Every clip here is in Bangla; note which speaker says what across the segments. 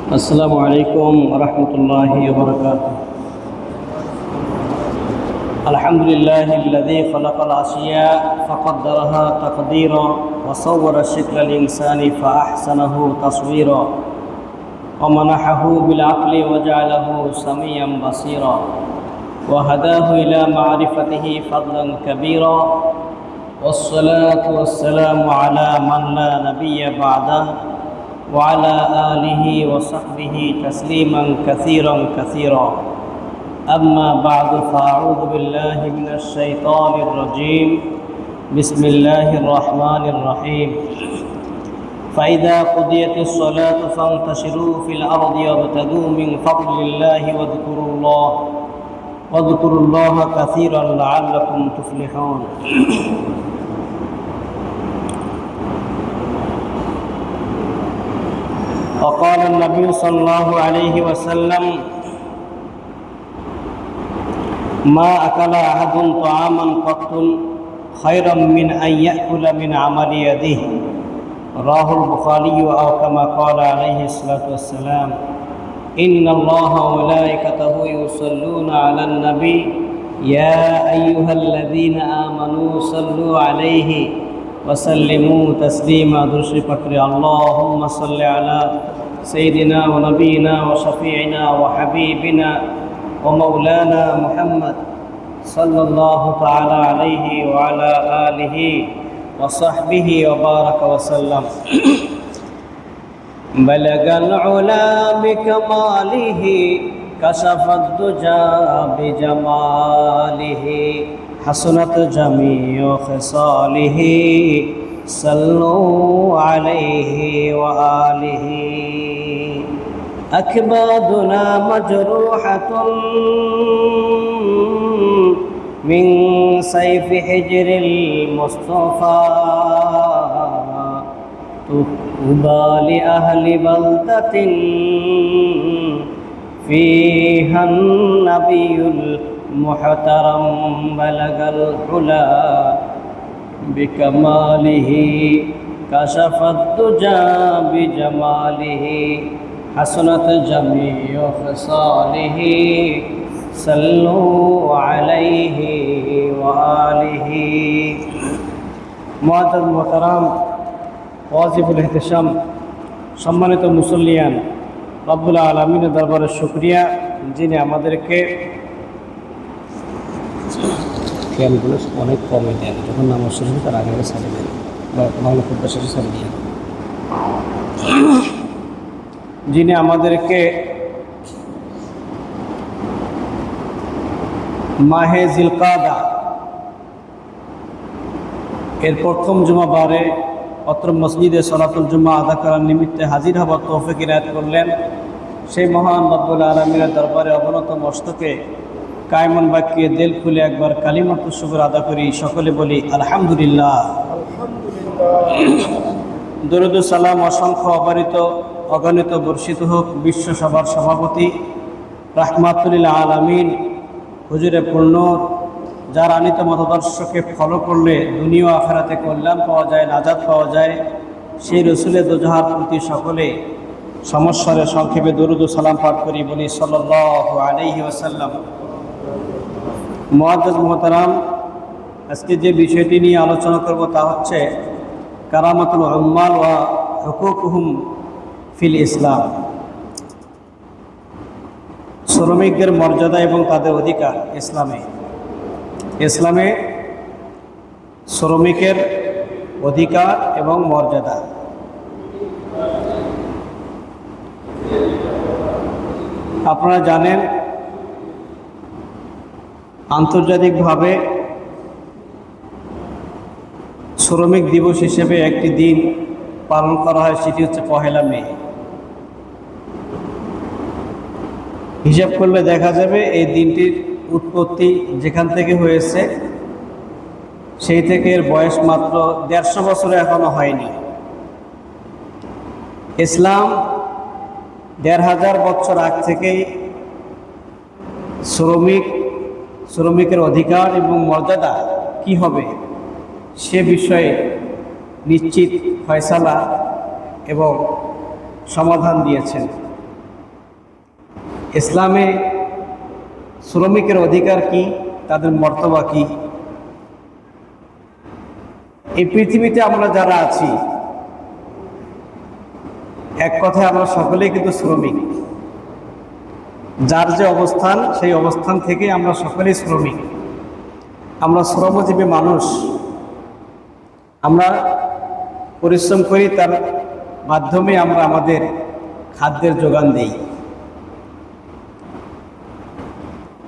Speaker 1: السلام عليكم ورحمة الله وبركاته. الحمد لله الذي خلق الأشياء فقدرها تقديرا وصور شكل الإنسان فأحسنه تصويرا ومنحه بالعقل وجعله سميعا بصيرا وهداه إلى معرفته فضلا كبيرا والصلاة والسلام على من لا نبي بعده وعلى آله وصحبه تسليما كثيرا أما بعد فأعوذ بالله من الشيطان الرجيم بسم الله الرحمن الرحيم فإذا قضيت الصلاة فانتشروا في الأرض وابتغوا من فضل الله واذكروا الله كثيرا لعلكم تفلحون. وقال النبي صلى الله عليه وسلم ما أكل أحد طعاما قط خيرا من أن يأكل من عمل يده رواه البخاري أو كما قال عليه الصلاة والسلام إن الله وملائكته يصلون على النبي يا أيها الذين آمنوا صلوا عليه وسلموا تسليما. درشي فكر اللهم صل على سيدنا ونبينا وشفيعنا وحبيبنا ومولانا محمد صلى الله تعالى عليه وعلى آله وصحبه وبارك وسلم. بلغ العلا بكماله كشف الدجى بجماله حسنت جميع خصاله صلوا عليه وآله. أكبادنا مجروحة من سيف حجر المصطفى طوبى لأهل بلدة فيها النبي المحترم بلغ العلا بكماله كشف الدجى بجماله حسنت جميع خصاله صلوا عليه وآله. মুআজ্জাজ মুহতারাম ওয়াজিবুল ইহতিশাম সম্মানিত মুসল্লিয়ান, রব্বুল আলামিনের দরবারে শুকরিয়া যিনি আমাদেরকে খেয়ালগুলো অনেক কমে দেন, যখন নামাজ শুরু হয় তার আগে সারিয়ে দেন বা বাংলা খুব শেষে সারিয়ে দেন, যিনি আমাদেরকে মাহে জিলকাদা এর প্রথম জুমাবারে অত্র মসজিদে সলাতুল জুমা আদা করার নিমিত্তে হাজির হবার তৌফিক ইনায়াত করলেন। সেই মহান রব্বুল আলামিনের দরবারে অবনত মস্তকে কায়মন বাক্যে দিল খুলে একবার কালিমাতুশ শুকর আদা করি, সকলে বলি আলহামদুলিল্লাহ। দরুদ ও সালাম অসংখ্য অবারিত অগণিত বর্ষিত হোক বিশ্বসভার সভাপতি রাহমাতুল আলামিন হুজুরে পূর্ণর, যার আনিত মতাদর্শকে ফলো করলে দুনিয়া ও আখিরাতে কল্যাণ পাওয়া যায়, নাজাত পাওয়া যায়, সেই রসুলের দোজাহার প্রতি সকলে সমস্বরে সংক্ষেপে দরুদ ও সালাম পাঠ করি, বলি সাল্লাল্লাহু আলাইহি ওয়াসাল্লাম। মুআজ্জাজ মুহতারাম, আজকে যে বিষয়টি নিয়ে আলোচনা করব তা হচ্ছে কারামাতুল উম্মাল ওয়া হুকুকুহুম ফিল ইসলাম, শ্রমিকদের মর্যাদা এবং তাদের অধিকার ইসলামে শ্রমিকের অধিকার এবং মর্যাদা। আপনারা জানেন আন্তর্জাতিকভাবে শ্রমিক দিবস হিসেবে একটি দিন পালন করা হয়, সেটি হচ্ছে 1 মে। হিসাব করলে দেখা যাবে এই দিনটির উৎপত্তি যেখান থেকে হয়েছে সেই থেকে এর বয়স মাত্র 150 বছরে এখনো হয়নি। ইসলাম 1500 বছর আগ থেকেই শ্রমিকের অধিকার এবং মর্যাদা কি হবে সে বিষয়ে নিশ্চিত ফয়সালা এবং সমাধান দিয়েছেন। ইসলামে শ্রমিকের অধিকার কি, তাদের মর্তবা কি। এই পৃথিবীতে আমরা যারা আছি, এক কথায় আমরা সকলেই কিন্তু শ্রমিক। যার যে অবস্থান, সেই অবস্থান থেকে আমরা সকলেই শ্রমিক। আমরা শ্রমজীবী মানুষ। আমরা পরিশ্রম করি, তার মাধ্যমে আমরা আমাদের খাদ্যের যোগান দিই।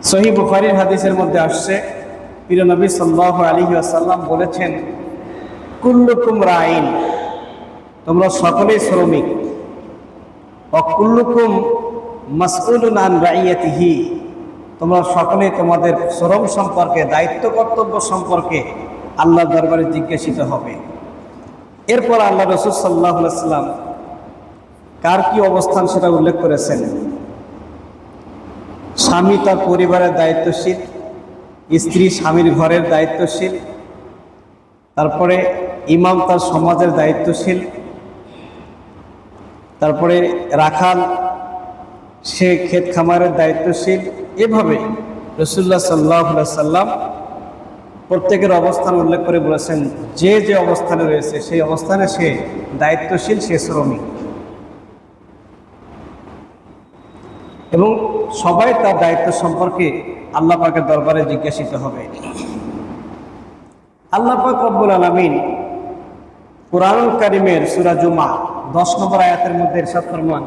Speaker 1: সহিহ বুখারীর হাদিসের মধ্যে আসছে, প্রিয় নবী সাল্লাল্লাহু আলাইহি ওয়াসাল্লাম বলেছেন, কুল্লুকুম রাইন, তোমরা সকলেই শ্রমিক। ওয়া কুল্লুকুম মাসউলুন আন রাইয়াতিহি, তোমরা সকলেই তোমাদের শ্রম সম্পর্কে, দায়িত্ব কর্তব্য সম্পর্কে আল্লাহর দরবারে জিজ্ঞাসিত হবে। এরপর আল্লাহ রাসূল সাল্লাল্লাহু আলাইহি ওয়াসাল্লাম কার কি অবস্থান সেটা উল্লেখ করেছেন। স্বামী তার পরিবারের দায়িত্বশীল, স্ত্রী স্বামীর ঘরের দায়িত্বশীল, তারপরে ইমাম তার সমাজের দায়িত্বশীল, তারপরে রাখাল সে ক্ষেত খামারের দায়িত্বশীল। এভাবে রাসূলুল্লাহ সাল্লাল্লাহু আলাইহি ওয়াসাল্লাম প্রত্যেকের অবস্থান উল্লেখ করে বলেছেন, যে যে অবস্থানে রয়েছে সেই অবস্থানে সে দায়িত্বশীল, সে শ্রমিক। এবং সবাই তার দায়িত্ব সম্পর্কে আল্লাহ পাকের দরবারে জিজ্ঞাসিত হবে। আল্লাহ পাক রব্বুল আলামিন কুরআনুল কারীমের সূরা জুমা 10 নম্বর আয়াতের মধ্যে ইরশাদ ফরমান,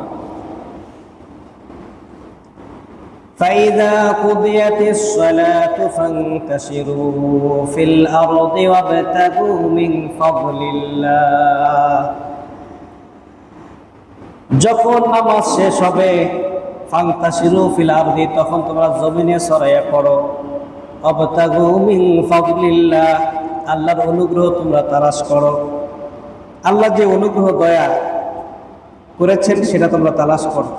Speaker 1: فَإِذَا قُضِيَتِ الصَّلَاةُ فَانتَشِرُوا فِي الْأَرْضِ وَابْتَغُوا مِنْ فَضْلِ اللَّهِ, যখন নামাজ শেষ হবে, ফান্তাশিরু ফিল আরদি, তখন তোমরা জমিনে ছড়াইয়া পড়ো, ওয়াবতাগু মিন ফাদলিল্লাহ, আল্লাহর অনুগ্রহ তোমরা তালাশ করো। আল্লাহ যে অনুগ্রহ দয়া করেছেন সেটা তোমরা তালাশ করো।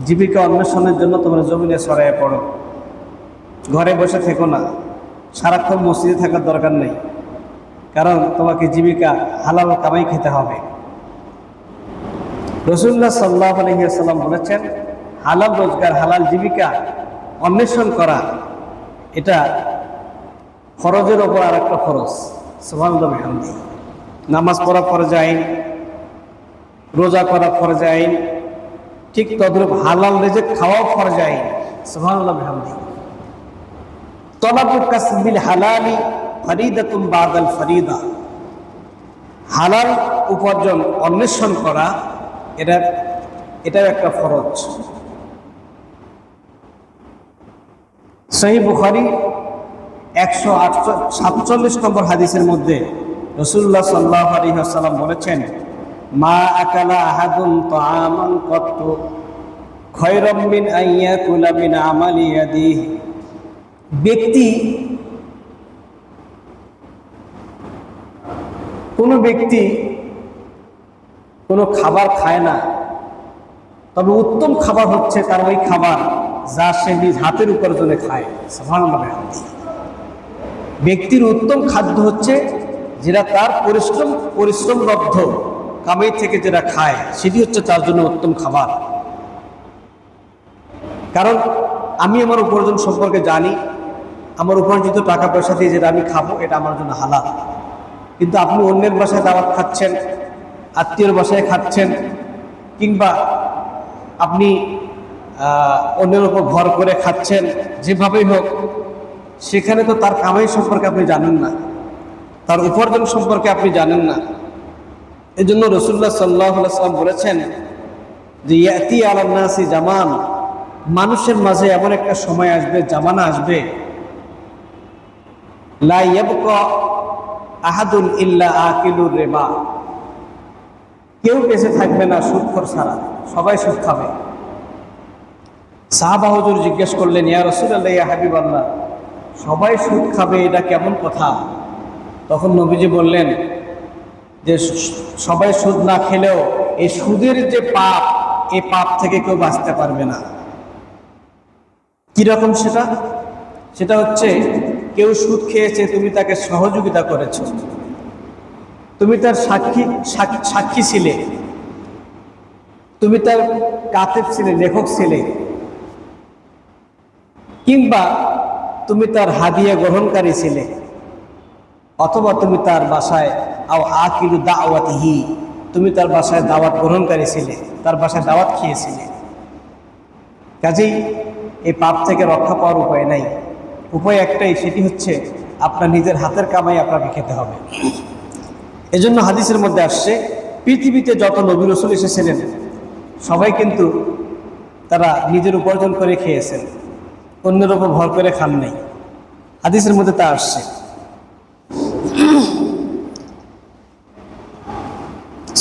Speaker 1: জীবিকা অন্বেষণের জন্য তোমরা জমিনে ছড়াইয়া পড়ো। ঘরে বসে থেকো না, সারাক্ষণ মসজিদে থাকার দরকার নেই, কারণ তোমাকে জীবিকা হালাল কামাই খেতে হবে। রাসূলুল্লাহ সাল্লাল্লাহু আলাইহি ওয়াসাল্লাম বলেছেন, হালাল রোজগার, হালাল জীবিকা অন্বেষণ করা, এটা ফরজের ওপর আর একটা ফরজ। সুবহানাল্লাহ বিহামদিহি। নামাজ পড়া ফরজ আইন, রোজা করা ফরজ আইন, ঠিক তদ্রূপ হালাল রিজিক খাওয়াও ফরজ আইন। সুবহানাল্লাহ বিহামদিহি। তলাবুল কাসবিল হালালি ফরিদাতুন বাদাল ফরিদা, হালাল উপার্জন অন্বেষণ করা এটাও একটা ফরজ। সহিহ বুখারী 147 নম্বর হাদিসের মধ্যে রাসূলুল্লাহ সাল্লাল্লাহু আলাইহি ওয়াসাল্লাম বলেছেন, মা আকালা আহাদুন তাআমান কাত্তু খায়রাম মিন আইয়াকুলা মিন আমালি ইয়াদিহি, কোনো ব্যক্তি কোনো খাবার খায় না, তবে উত্তম খাবার হচ্ছে তার ওই খাবার যা সে নিজ হাতের উপার্জনে খায়। সুবহানাল্লাহ। ব্যক্তির উত্তম খাদ্য হচ্ছে যেটা তার পরিশ্রমবদ্ধ কামাই থেকে যেটা খায়, সেটি হচ্ছে তার জন্য উত্তম খাবার। কারণ আমি আমার উপার্জন সম্পর্কে জানি, আমার উপার্জিত টাকা পয়সা দিয়ে যেটা আমি খাবো এটা আমার জন্য হালাল। কিন্তু আপনি অন্যের বাসায় দাওয়াত খাচ্ছেন, আত্মীয়র বাসায় খাচ্ছেন, কিংবা আপনি অন্যের উপর ভর করে খাচ্ছেন, যেভাবেই হোক, সেখানে তো তার কামাই সম্পর্কে আপনি জানেন না, তার উপার্জন সম্পর্কে আপনি জানেন না। এই জন্য রাসূলুল্লাহ সাল্লাল্লাহু আলাইহি ওয়াসাল্লাম বলেছেন যে ইয়াতি আলান নাসি জামান, মানুষের মাঝে এমন একটা সময় আসবে, জামানা আসবে, লা ইয়াবকা আহাদুন ইল্লা আকিলুর রিবা, কেউ বেঁচে থাকবে না সুদখোর ছাড়া, সবাই সুদ খাবে। সাহাবা হুজুর জিজ্ঞেস করলেন, ইয়া রাসূলুল্লাহ, ইয়া হাবিবাল্লাহ, সবাই সুদ খাবে, এটা কেমন কথা? তখন নবীজি বললেন যে সবাই সুদ না খেলেও এই সুদের যে পাপ, এই পাপ থেকে কেউ বাঁচতে পারবে না। কিরকম সেটা? সেটা হচ্ছে, কেউ সুদ খেয়েছে, তুমি তাকে সহযোগিতা করেছো, তুমি তার সাক্ষী ছিলে, তুমি তার কাতেব ছিলে, লেখক ছিলে, কিংবা তুমি তার হাদিয়া গ্রহণকারী ছিলে, অথবা তুমি তার বাসায় আও আকিলু দাওয়াতিহি, তুমি তার বাসায় দাওয়াত গ্রহণকারী ছিলে, তার বাসায় দাওয়াত খেয়েছিলে। কাজেই এই পাপ থেকে রক্ষা পাওয়ার উপায় নাই, উপায় একটাই, সেটি হচ্ছে আপনার নিজের হাতের কামাই আপনাকে খেতে হবে। এজন্য হাদিসের মধ্যে আসছে, পৃথিবীতে যত নবী রাসূল এসেছিলেন সবাই কিন্তু তারা নিজের উপার্জন করে খেয়েছেন, অন্যের উপর ভর করে খান নাই। হাদিসের মধ্যে তা আসছে।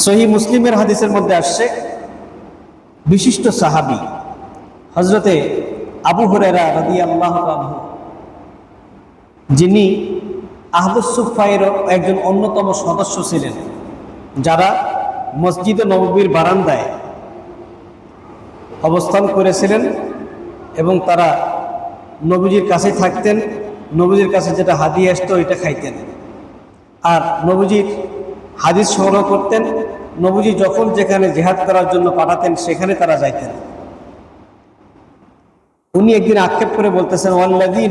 Speaker 1: সহিহ মুসলিমের হাদিসের মধ্যে আসছে, বিশিষ্ট সাহাবী হযরতে আবু হুরায়রা রাদিয়াল্লাহু আনহু, যিনি আহলুস সুফফায়ের একজন অন্যতম সদস্য ছিলেন, যারা মসজিদে নববীর বারান্দায় অবস্থান করেছিলেন এবং তারা নবীজির কাছে থাকতেন, নবীজির কাছে যেটা হাদিয়া আসতো এটা খাইতেন, আর নবীজির হাদিস সংগ্রহ করতেন। নবীজি যখন যেখানে জিহাদ করার জন্য পাঠাতেন সেখানে তারা যাইতেন। উনি একদিন আক্ষেপ করে বলতেছেন, ওয়াল্লাযী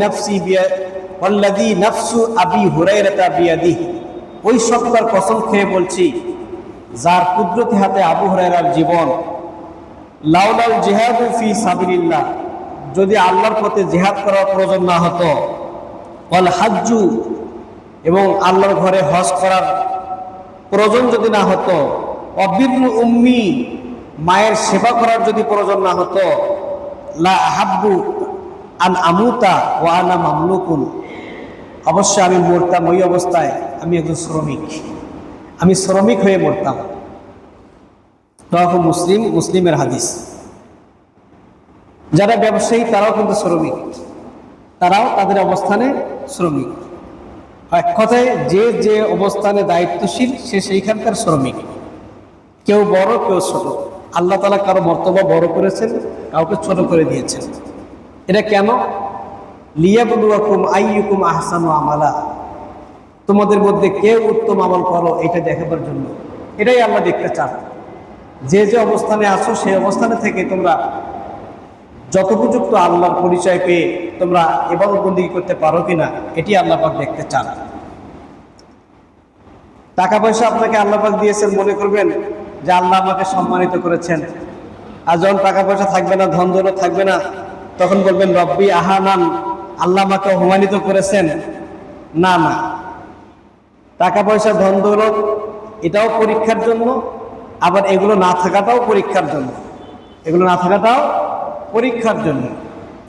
Speaker 1: নাফসু আবি হুরায়রা বিয়াদিহি, ওই সত্তার কসম খেয়ে বলছি যার কুদরতি হাতে আবু হুরায়রার জীবন, লাউলাল জিহাদু ফি সাবিলিল্লাহ, যদি আল্লাহর পথে জিহাদ করার প্রয়োজন না হতো, ওয়াল হাজ্জু, এবং আল্লাহর ঘরে হজ করার প্রয়োজন যদি না হতো, অবিরু উম্মি, মায়ের সেবা করার যদি প্রয়োজন না হতো, লা আহাব্বু আন আমুতা ওয়া আনা মামলুকুন, অবশ্যই আমি মরতাম ওই অবস্থায় আমি একজন শ্রমিক, আমি শ্রমিক হয়ে মরতাম। রাওয়াহু মুসলিম, মুসলিমের হাদিস। যারা ব্যবসায়ী তারাও কিন্তু শ্রমিক, তারাও তাদের অবস্থানে শ্রমিক। এক কথায় যে যে অবস্থানে দায়িত্বশীল সে সেইখানকার শ্রমিক, কেউ বড় কেউ ছোট। আল্লাহ তাআলা কারো মর্তবা বড় করেছেন, কাউকে ছোট করে দিয়েছেন। এটা কেন? লিয়াবলুয়াকুম আইয়ুকুম আহসানু আমালা, তোমাদের মধ্যে কে উত্তম আমল করো এটা দেখাবার জন্য। এটাই আল্লাহ দেখতে চান, যে যে অবস্থানে আছো সেই অবস্থানে থেকে তোমরা যথোপযুক্ত আল্লাহর পরিচয় পেয়ে তোমরা ইবাদত বন্দেগী করতে পারো কিনা, এটি আল্লাহ পাক দেখতে চান। টাকা পয়সা আপনাকে আল্লাহ পাক দিয়েছেন, মনে করবেন যে আল্লাহ আমাকে সম্মানিত করেছেন, আর যখন টাকা পয়সা থাকবে না, ধন দৌলত থাকবে না, তখন বলবেন রব্বি আহানান, আল্লাহ আমাকে অপমানিত করেছেন। না না, টাকা পয়সা ধন দৌলত এটাও পরীক্ষার জন্য, আবার এগুলো না থাকাটাও পরীক্ষার জন্য, এগুলো না থাকাটাও পরীক্ষার জন্য।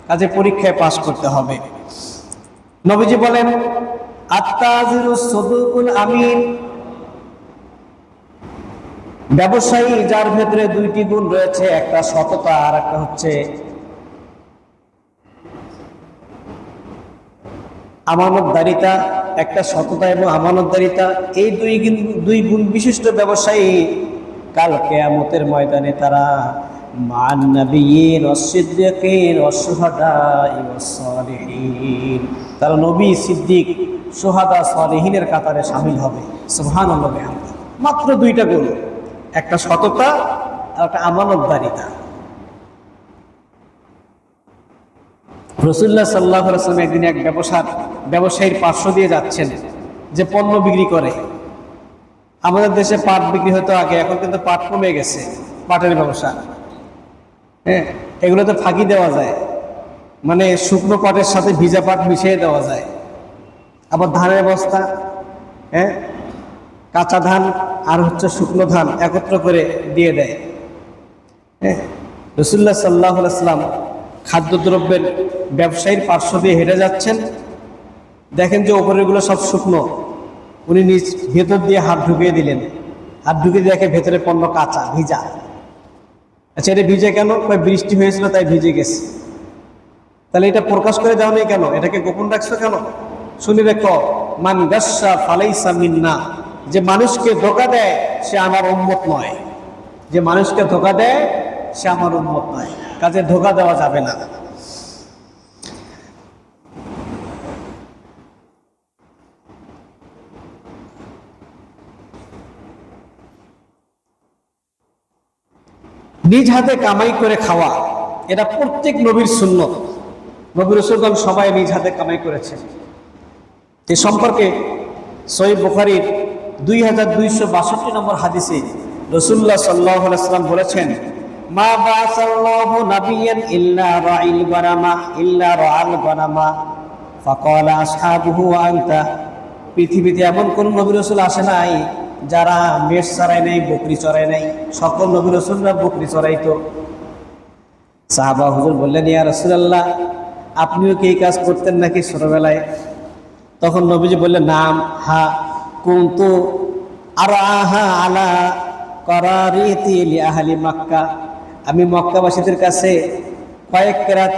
Speaker 1: কাজে পরীক্ষায় পাস করতে হবে। নবীজি বলেন, আত্তাজিরুস সাদুকুল আমিন, ব্যবসায়ী যার ভেতরে দুইটি গুণ রয়েছে, একটা সততা আর একটা হচ্ছে আমানতদারিতা। একটা সততা এবং আমানতদারিতা, এই দুই গুণ বিশিষ্ট ব্যবসায়ী কাল কিয়ামতের ময়দানে তারা মান নবিয়্যিন ওয়াস সিদ্দীকিন ওয়াস শুহাদাই ওয়াস সালিহিন, তারা নবী, সিদ্দিক, শুহাদা, সালিহিনের কাতারে শামিল হবে। সুবহানাল্লাহ বিহামদিহি। মাত্র দুইটা গুণ, একটা সততা আর একটা আমানতদারিতা। রাসূলুল্লাহ সাল্লাল্লাহু আলাইহি ওয়াসাল্লাম একদিন এক ব্যবসায়ীর পার্শ্ব দিয়ে যাচ্ছেন, যে পণ্য বিক্রি করে। আমাদের দেশে পাট বিক্রি হতো আগে, এখন কিন্তু পাট কমে গেছে, পাটের ব্যবসা। হ্যাঁ, এগুলোতে ফাঁকি দেওয়া যায়, মানে শুকনো পাটের সাথে ভিজা পাট মিশিয়ে দেওয়া যায়। আবার ধানের বস্তা, হ্যাঁ, কাঁচা ধান আর হচ্ছে শুকনো ধান একত্র করে দিয়ে দেয়। হ্যাঁ, রাসূলুল্লাহ সাল্লাল্লাহু আলাইহি ওয়াসাল্লাম খাদ্যদ্রব্যের ব্যবসায়ীর পার্শ্ব দিয়ে হেঁটে যাচ্ছেন, দেখেন যে ওপরেরগুলো সব শুকনো। উনি নিজ ভেতর দিয়ে হাত ঢুকিয়ে দিলেন, হাত ঢুকিয়ে দেখে ভেতরে পণ্য কাঁচা, ভিজা। আচ্ছা, এটা ভিজে কেন? বৃষ্টি হয়েছিল তাই ভিজে গেছে। তাহলে এটা প্রকাশ করে দাও নেই কেন, এটাকে গোপন রাখছো কেন? শুনি রেখো, মান গাসসা ফালাইসা মিন্না, যে মানুষকে ধোঁকা দেয় সে আমার উম্মত নয়, যে মানুষকে ধোঁকা দেয় সে আমার উম্মত নয়। কাজে ধোঁকা দেওয়া যাবে না। নিজ হাতে কামাই করে খাওয়া, এটা প্রত্যেক নবীর সুন্নত। নবী রাসূলগণ সবাই নিজ হাতে কামাই করেছেন। এ সম্পর্কে সহিহ বুখারীর 2262 নম্বর হাদিসে রাসূলুল্লাহ সাল্লাল্লাহু আলাইহি ওয়াসাল্লাম বলেছেন, মা বাসাল্লাহু নাবিয়ান ইল্লা রাইল গানামা ইল্লা রাআল গানামা ফাকালা আসহাবুহু ওয়া আনতা। পৃথিবীতে এমন কোন নবী রাসূল আসে নাই যারা মেষ চড়ায় নাই, বকরি চড়ায় নাই। সকল নবী রাসূলরা বকরি চড়াইতো। সাহাবা হুজুর বললেন, ইয়া রাসূলুল্লাহ, আপনিও কি এই কাজ করতেন নাকি ছোটবেলায়? তখন নবীজি বললেন, নাম হা কুনতু আরআহা আলা করারিতি লিআহলি মক্কা। আমি মক্কাবাসীদের কাছে কয়েক কেরাত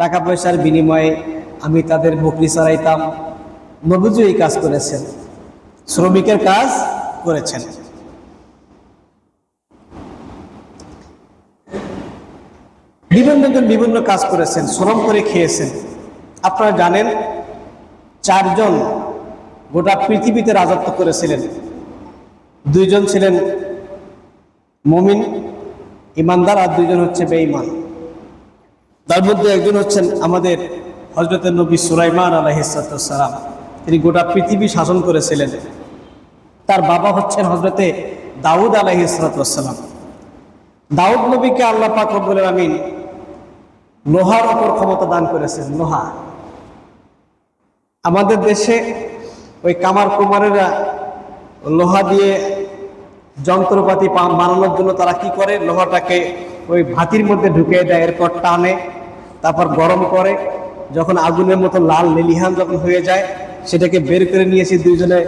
Speaker 1: টাকা পয়সার বিনিময়ে আমি তাদের বকরি চড়াইতাম। নবীজি এই কাজ করেছেন, শ্রমিকের কাজ করেছেন। বিভিন্ন জন বিভিন্ন কাজ করেছেন, শ্রম করে খেয়েছেন। আপনারা জানেন 4 জন গোটা পৃথিবীতে রাজত্ব করেছিলেন। 2 জন ছিলেন মুমিন ইমানদার, আর 2 জন হচ্ছে বেঈমান। তার মধ্যে একজন হচ্ছেন আমাদের হযরতের নবী সুলাইমান আলাইহিস সালাম। তিনি গোটা পৃথিবী শাসন করেছিলেন। তার বাবা হচ্ছেন হযরতে দাউদ আলাইহিস সালাম। দাউদ নবীকে আল্লাহ পাক রব্বুল আলামিন লোহার উপর ক্ষমতা দান করেছেন। লোহা, আমাদের দেশে ওই কামার কুমারেরা লোহা দিয়ে যন্ত্রপাতি বানানোর জন্য তারা কি করে, লোহাটাকে ওই ভাতির মধ্যে ঢুকিয়ে দেয়, এরপর টানে, তারপর গরম করে, যখন আগুনের মতো লাল লেলিহান যখন হয়ে যায় সেটাকে বের করে নিয়েছি, 2 জনে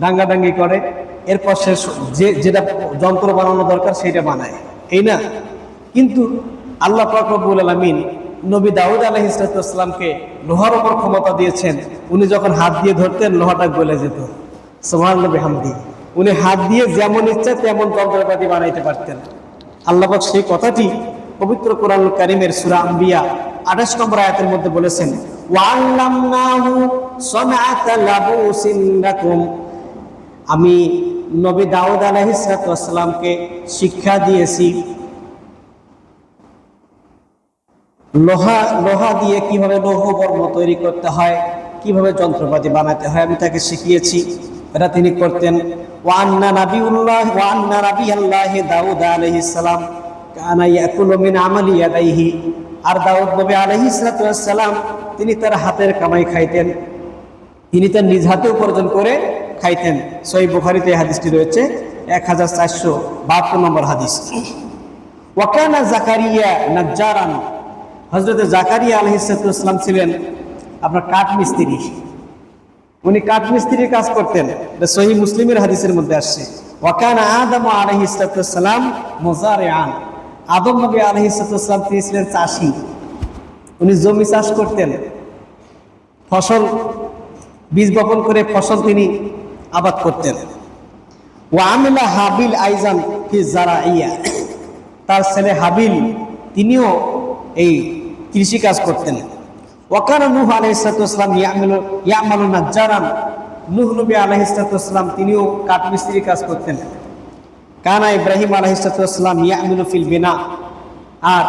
Speaker 1: ডাঙ্গাডাঙ্গি করে, এরপর সে যেটা যন্ত্র বানানো দরকার সেটা বানায়, এই না? কিন্তু আল্লাহ পাক রব্বুল আলামিন নবী দাউদ আলাইহিস সালামকে লোহার উপর ক্ষমতা দিয়েছেন। উনি যখন হাত দিয়ে ধরতেন লোহাটা গলে যেত। সুবহানাল্লাহ বিহামদি। উনি হাত দিয়ে যেমন ইচ্ছা তেমন যন্ত্রপাতি বানাইতে পারতেন। আল্লাহ পাক সেই কথাটি পবিত্র কোরআনুল কারীমের সূরা আম্বিয়া 28 নম্বর আয়াতের মধ্যে বলেছেন, ওয়াল্লামনাহু সানাআতা লাবুসিন লাকুম। আমি নবী দাউদ আলাইহিস সালামকে শিক্ষা দিয়েছি লোহা দিয়ে কিভাবে লৌহবর্ম তৈরি করতে হয়, কিভাবে যন্ত্রপাতি বানাতে হয়, আমি তাকে শিখিয়েছি। এটা তিনি করতেন। ওয়ান্না নাবিয়াল্লাহি দাউদ আলাইহিস সালাম কানা ইয়াকুলু মিন আমালি ইয়াদাইহি। আর দাউদ নবী আলাইহিস সালাম তিনি তার হাতের কামাই খাইতেন, তিনি তার নিজ হাতে উপার্জন করে খাইতেন। সহিহ বুখারীতে এই হাদিসটি রয়েছে, 1472 নম্বর হাদিস। ওয়া কানা জাকারিয়া নাজ্জারান। হযরত জাকারিয়া আলাইহিস সালাম ছিলেন আপনার কাঠ মিস্ত্রি। উনি কাঠ মিস্ত্রির কাজ করতেন। এটা সহিহ মুসলিমের হাদিসের মধ্যে আসছে। ওয়া কানা আদম আলাইহিস সালাম মুজারিআন। আদম নবী আলাইহিস সালাম তিনি ছিলেন চাষী। উনি জমি চাষ করতেন, ফসল বীজ বপন করে ফসল তিনি আবাদ করতেন। ওয়া আমিলা হাবিল আইজান ফি জারাইয়া। তার ছেলে হাবিল তিনিও এই কৃষি কাজ করতেন। ওয়াকানা নূহ আলাইহিস সালাম ইয়ামালু নাজ্জারান। নূহ নবী আলাইহিস সালাম তিনিও কাঠমিস্ত্রির কাজ করতেন। কানা ইব্রাহিম আলাইহিস সালাম ইয়ামিলু ফিল বিনা। আর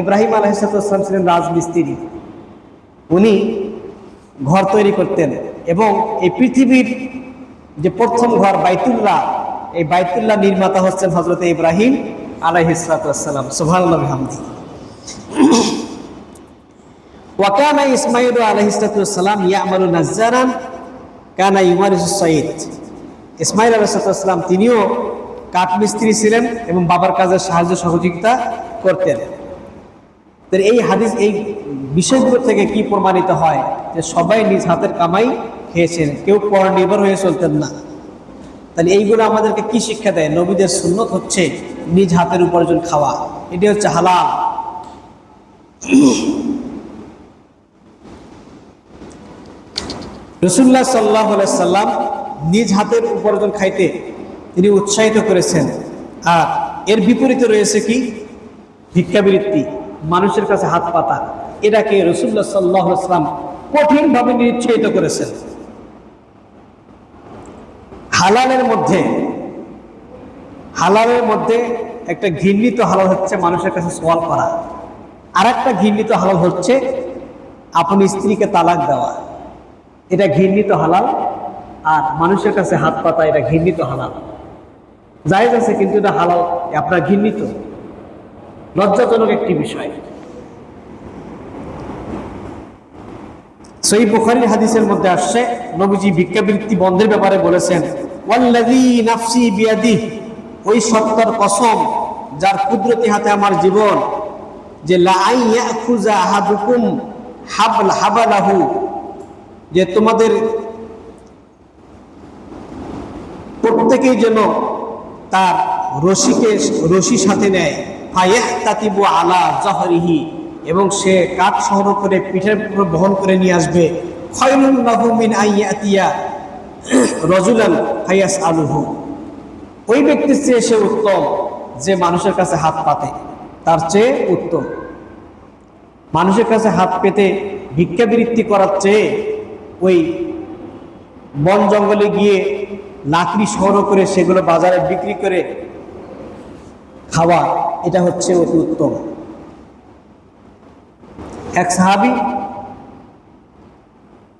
Speaker 1: ইব্রাহিম আলাইহিস সালাম ছিলেন রাজমিস্ত্রি। উনি ঘর তৈরি করতেন এবং এই পৃথিবীর যে প্রথম ঘর বাইতুল্লাহ, এই বাইতুল্লাহ নির্মাতা হচ্ছেন হযরত ইব্রাহিম আলাইহিস সালাম। সুবহানাল্লাহ বিহামদি। ওয়া কানা ইসমাঈল আলাইহিস সালাম ইয়ামালু নাজ্জারান কানা ইউমারিসুস সাইদ। ইসমাঈল আলাইহিস সালাম তিনিও কাঠমিস্ত্রি ছিলেন এবং বাবার কাজে সাহায্য সহযোগিতা করতেন। এই হাদিস, এই বিষয়গুলো থেকে কি প্রমাণিত হয় যে সবাই নিজ হাতের কামাই খেয়েছেন, কেউ পর নির্ভর হয়ে চলতেন না। তাহলে এইগুলো আমাদেরকে কি শিক্ষা দেয়? নবীদের সুন্নত হচ্ছে নিজ হাতের উপার্জন খাওয়া, এটি হচ্ছে হালাল। রাসূলুল্লাহ সাল্লাল্লাহু আলাইহি সাল্লাম নিজ হাতের উপার্জন খাইতে তিনি উৎসাহিত করেছেন। আর এর বিপরীতে রয়েছে কি? ভিক্ষাবৃত্তি, মানুষের কাছে হাত পাতা। এটাকে রাসূলুল্লাহ সাল্লাল্লাহু আলাইহি সাল্লাম কঠিনভাবে নিরুৎসাহিত করেছেন। হালালের মধ্যে একটা ঘৃণিত হালাল হচ্ছে মানুষের কাছে সওয়াল করা, আর একটা ঘৃণিত হালাল হচ্ছে আপনি স্ত্রীকে তালাক দেওয়া, এটা ঘৃণিত হালাল। আর মানুষের কাছে হাত পাতা, এটা ঘৃণিত হালাল। জায়েজ আছে, কিন্তু এটা হালাল আপনার ঘৃণিত, লজ্জাজনক একটি বিষয়। সহিহ বুখারীর হাদিসের মধ্যে আসছে, নবীজি ভিক্ষাবৃত্তি বন্ধের ব্যাপারে বলেছেন, ওয়াল্লাযী নাফসি বিয়াদিহি, ওই সত্তার কসম যার কুদরতি হাতে আমার জীবন, যে লা আন ইয়াখুযা আহাদুকুম হাবালাহু, যে তোমাদের প্রত্যেকেই যেন তার রশি সাথে নেয়, ফায়াহতাতিবু আলা যাহরিহি, এবং সে কাঠ সংগ্রহ করে পিঠের উপর বহন করে নিয়ে আসবে, খায়রুন লাহু মিন আইয়াতিয়া রাজুলান ফায়াসআলুহু, ওই ব্যক্তির চেয়ে সে উত্তম যে মানুষের কাছে হাত পাতে, তার চেয়ে উত্তম। মানুষের কাছে হাত পেতে ভিক্ষাবৃত্তি করার চেয়ে ওই বন জঙ্গলে গিয়ে লাকড়ি সংগ্রহ করে সেগুলো বাজারে বিক্রি করে খাওয়া, এটা হচ্ছে অতি উত্তম। এক সাহাবী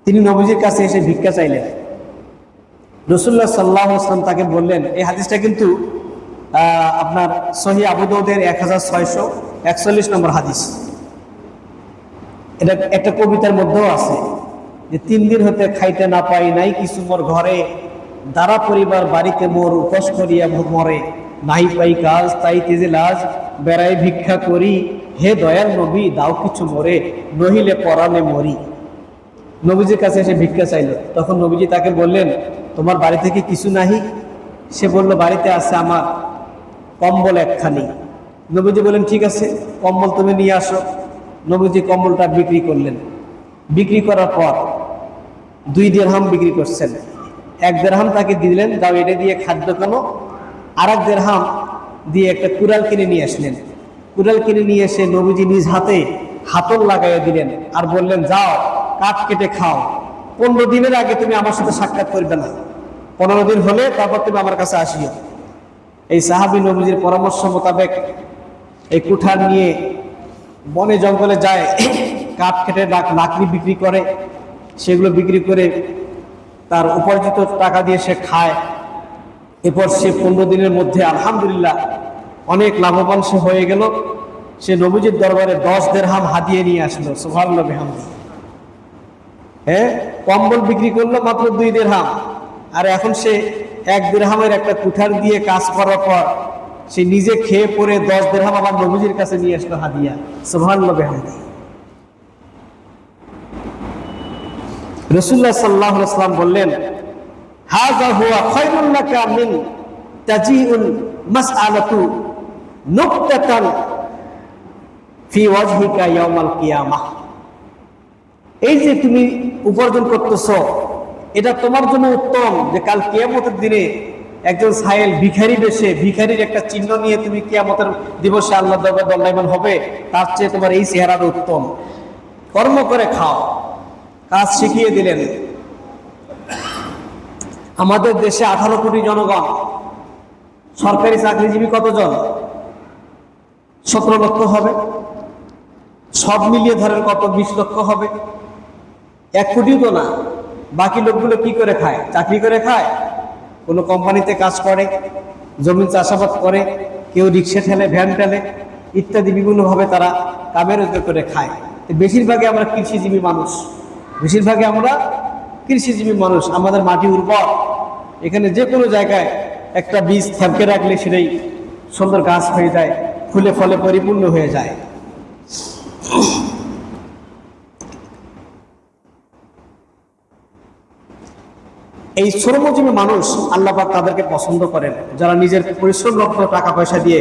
Speaker 1: তিনি নবীজির কাছে এসে ভিক্ষা চাইলেন। রাসূলুল্লাহ সাল্লাল্লাহু আলাইহি ওয়াসাল্লাম তাকে বললেন, এই হাদিসটা কিন্তু আপনার সহিহ আবু দাউদের 1641 নম্বর হাদিস। এটা একটা কবিতার মধ্যেও আছে যে 3 দিন হতে খাইতে না পাই, নাই কিছু মোর ঘরে, দ্বারা পরিবার বাড়িতে মোর উপোস করিয়া মরে, নাই পাই কাজ তাই তেজে লাজ, বেড়াই ভিক্ষা করি, হে দয়াল নবী দাও কিছু মোরে, নহিলে পরাণে মরি। নবীজির কাছে এসে ভিক্ষা চাইল, তখন নবীজি তাকে বললেন, তোমার বাড়ি থেকে কিছু নাহি? সে বলল, বাড়িতে আছে আমার কম্বল একখানি। নবীজি বললেন, ঠিক আছে, কম্বল তুমি নিয়ে আসো। নবীজি কম্বলটা বিক্রি করলেন। বিক্রি করার পর 2 দিরহাম বিক্রি করছেন। 1 দিরহাম তাকে দিলেন, দাও এটা দিয়ে খাদ্য কেনো। আর 1 দিরহাম দিয়ে একটা কুড়াল কিনে নিয়ে আসলেন। কুড়াল কিনে নিয়ে এসে নবীজি নিজ হাতে হাতল লাগাইয়া দিলেন আর বললেন, যাও কাঠ কেটে খাও, 15 দিনের আগে তুমি আমার সাথে সাক্ষাৎ করবে না, 15 দিন হলে তারপর তুমি আমার কাছে আসিও। এই সাহাবী নবীজির পরামর্শ মোতাবেক এই কুঠার নিয়ে বনে জঙ্গলে যায়, কাঠ কেটে লাকড়ি বিক্রি করে, সেগুলো বিক্রি করে তার উপার্জিত টাকা দিয়ে সে খায়। এরপর সে 15 দিনের মধ্যে আলহামদুলিল্লাহ অনেক লাভবান সে হয়ে গেল। সে নবীজির দরবারে 10 দিরহাম হাদিয়ে নিয়ে আসলো। সুবহানাল্লাহ বিহামদিহি। কম্বল বিক্রি করলো মাত্র 2 দিরহাম, আর এখন সে 1 দিরহামের একটা কুঠার দিয়ে কাজ করার পর সে নিজে খেয়ে পরে 10 দিরহাম আবার নবীজির কাছে নিয়ে আসলো হাদিয়া। সুবহানাল্লাহ বিহামদিহি। রাসূলুল্লাহ সাল্লাল্লাহু আলাইহি ওয়াসাল্লাম বললেন, হাযা হুয়া খায়রুন লাকা মিন তাজিউল মাসআলাতু নুকতাতান ফি ওয়াজহিকা ইয়াউমাল কিয়ামাহ, এই যে তুমি উপার্জন করতেছো এটা তোমার জন্য উত্তম, যে কাল কিয়ামতের দিনে একজন সাইল ভিখারি বেশে, ভিখারির একটা চিহ্ন নিয়ে তুমি কিয়ামতের দিবসে আল্লাহর দরবারে দণ্ডায়মান হবে, তার চেয়ে তোমার এই চেহারাটা উত্তম। কর্ম করে খাও। কাজ শিখিয়ে দিলেন। আমাদের দেশে 18 কোটি জনগণ, সরকারি চাকরিজীবী কতজন? 17 লক্ষ হবে। সব মিলিয়ে ধরেন কত? 20 লক্ষ হবে। 1 কোটিও তো না। বাকি লোকগুলো কি করে খায়? চাকরি করে খায়, কোনো কোম্পানিতে কাজ করে, জমিন চাষাবাদ করে, কেউ রিক্সা ঠেলে, ভ্যান ঠেলে, ইত্যাদি বিভিন্নভাবে তারা কামের রোজগার করে খায়। বেশিরভাগই আমরা কৃষিজীবী মানুষ। আমাদের মাটি উর্বর। এখানে যে কোনো জায়গায় একটা বীজ থেমকে রাখলে সেটাই সুন্দর গাছ হয়ে যায়, ফুলে ফলে পরিপূর্ণ হয়ে যায়। এই শ্রমজীবী মানুষ আল্লাহ পাক তাদেরকে পছন্দ করেন, যারা নিজের পরিশ্রমরত টাকা পয়সা দিয়ে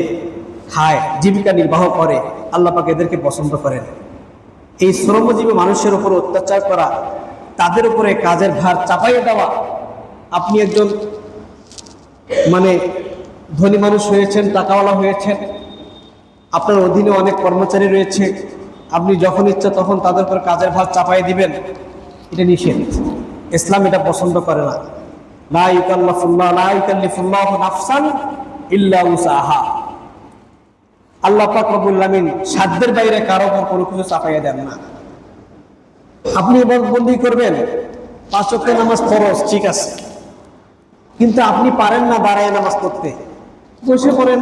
Speaker 1: খায়, জীবিকা নির্বাহ করে, আল্লাহ পাক এদেরকে পছন্দ করেন। এই শ্রমজীবী মানুষের উপর অত্যাচার করা, তাদের উপরে কাজের ভার চাপাইয়ে দেওয়া। আপনি একজন ধনী মানুষ হয়েছেন, টাকাওয়ালা হয়েছেন, আপনার অধীনে অনেক কর্মচারী রয়েছে, আপনি যখন ইচ্ছা তখন তাদের উপর কাজের ভার চাপাই দিবেন, এটা নিষেধ। ইসলাম এটা পছন্দ করে না। লা ইউকাল্লিফুল্লাহু নাফসান ইল্লা উসাহা। আল্লাহ পাক রব্বুল আলামিন সাধ্যের বাইরে কারো উপর কোনো কিছু চাপাইয়া দেন না। আপনি ইবাদতবন্দি করবেন, 5 ওয়াক্ত নামাজ ফরজ, ঠিক আছে, কিন্তু আপনি পারেন না দাঁড়ায় নামাজ পড়তে, বসে পড়েন।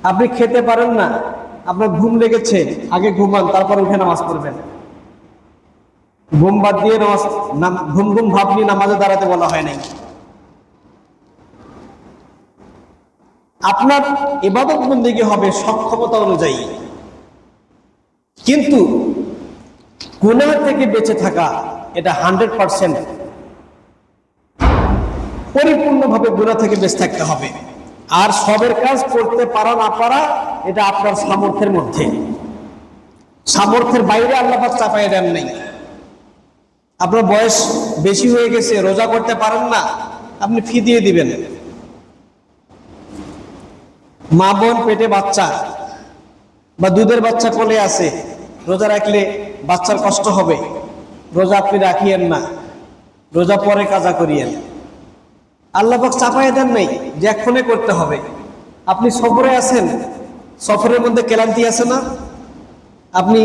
Speaker 1: আপনি খেতে পারেন না, আপনার ঘুম লেগেছে, আগে ঘুমান, তারপর উঠে নামাজ পড়বেন। ঘুম বাদ দিয়ে ঘুম ঘুম ভাব নিয়ে নামাজে দাঁড়াতে বলা হয় নাই। আপনার ইবাদত বন্দেগী হবে সক্ষমতা অনুযায়ী, কিন্তু গুনাহ থেকে বেঁচে থাকা এটা 100% পরিপূর্ণভাবে গুনাহ থেকে বেঁচে থাকতে হবে। আর সবের কাজ করতে পারা না পারা এটা আপনার সামর্থ্যের মধ্যে, সামর্থ্যের বাইরে আল্লাহ পাক চাপাই দেন নাই। আপনার বয়স বেশি হয়ে গেছে, রোজা করতে পারেন না, আপনি ফি দিয়ে দিবেন। মা বোন পেটে বাচ্চা বা দুধের বাচ্চা কোলে আছে, রোজা রাখলে বাচ্চার কষ্ট হবে, রোজা আপনি রাখিয়েন না, রোজা পরে কাজা করিয়েন। আল্লাহ পাক চাপাই দেন নাই যে এক্ষণে করতে হবে। আপনি সফরে আছেন, সফরের মধ্যে ক্লান্তি আছে না? আপনি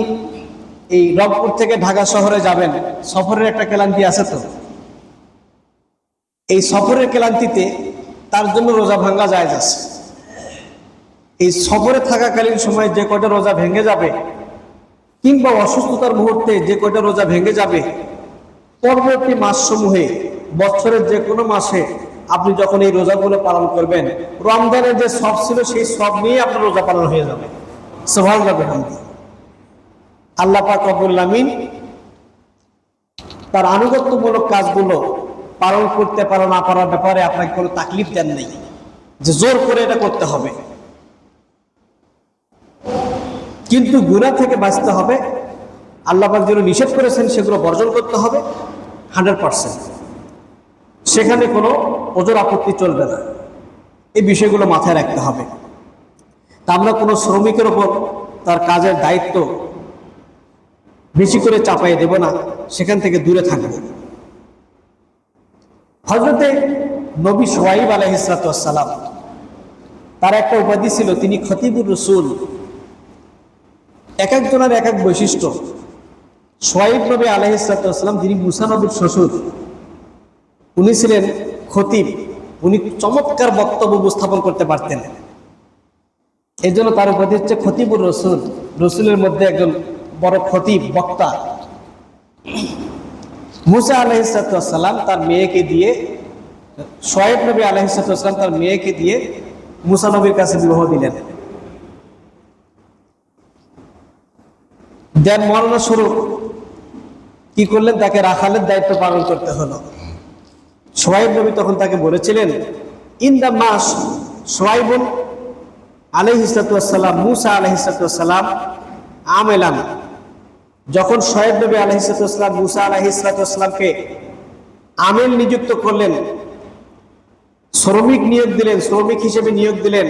Speaker 1: এই রংপুর থেকে ঢাকা শহরে যাবেন, সফরের একটা ক্লান্তি আছে তো। এই সফরের ক্লান্তিতে তার জন্য রোজা ভাঙ্গা জায়েজ আছে। এই সফরে থাকাকালীন সময় যে কয়টা রোজা ভেঙে যাবে, কিংবা অসুস্থতার মুহূর্তে যে কয়টা রোজা ভেঙে যাবে, পরবর্তী মাসসমূহে বছরের যে কোনো মাসে আপনি যখন এই রোজাগুলো পালন করবেন, রমজানের যে সব ছিল সেই সব নিয়ে আপনার রোজা পালন হয়ে যাবে। সুবহানাল্লাহ। আল্লাহ পাক রব্বুল আমিন তার আনুগত্যমূলক কাজগুলো পালন করতে পারা না পারার ব্যাপারে আপনাকে কোনো তাকলিফ দেন নাই যে জোর করে এটা করতে হবে, কিন্তু গুনাহ থেকে বাঁচতে হবে। আল্লাহ পাক যেগুলো নিষেধ করেছেন সেগুলো বর্জন করতে হবে 100%। সেখানে কোনো ওজর আপত্তি চলবে না। এই বিষয়গুলো মাথায় রাখতে হবে। তা আমরা কোনো শ্রমিকের ওপর তার কাজের দায়িত্ব বেশি করে চাপাই দেব না, সেখান থেকে দূরে থাকব। হযরতে নবী শুআয়ব আলাইহিস সালাম, তার একটা উপাধি ছিল, তিনি খতিবুর রাসূল। এক একজনের এক এক বৈশিষ্ট্য। শুআয়ব নবী আলাইহিস সালাম, যিনি মুসা নবীর শ্বশুর, উনি ছিলেন খতিব। উনি চমৎকার বক্তব্য উপস্থাপন করতে পারতেন, এই জন্য তার উপাধি হচ্ছে খতিবুর রাসূল, রসুলের মধ্যে একজন বড় খতিব, বক্তা। মুসা আলাইহিস সালাম তার মেয়েকে দিয়ে, শুআয়ব নবী আলাইহিস সালাম তার মেয়েকে দিয়ে মুসা নবীর কাছে বিবাহ দিলেন। দেন মরণা স্বরূপ কি করলেন? তাকে রাখালের দায়িত্ব পালন করতে হলো। শুআয়ব নবী তখন তাকে বলেছিলেন, ইন দ্য মাস শুআয়ব আলাইহিস সালাম মুসা আলাইহিস সালাম আমেলান। যখন শুআয়ব নবী আলাইহিস সালাম মুসা আলাইহিস সালামকে আমেল নিযুক্ত করলেন, শ্রমিক নিয়োগ দিলেন, শ্রমিক হিসেবে নিয়োগ দিলেন,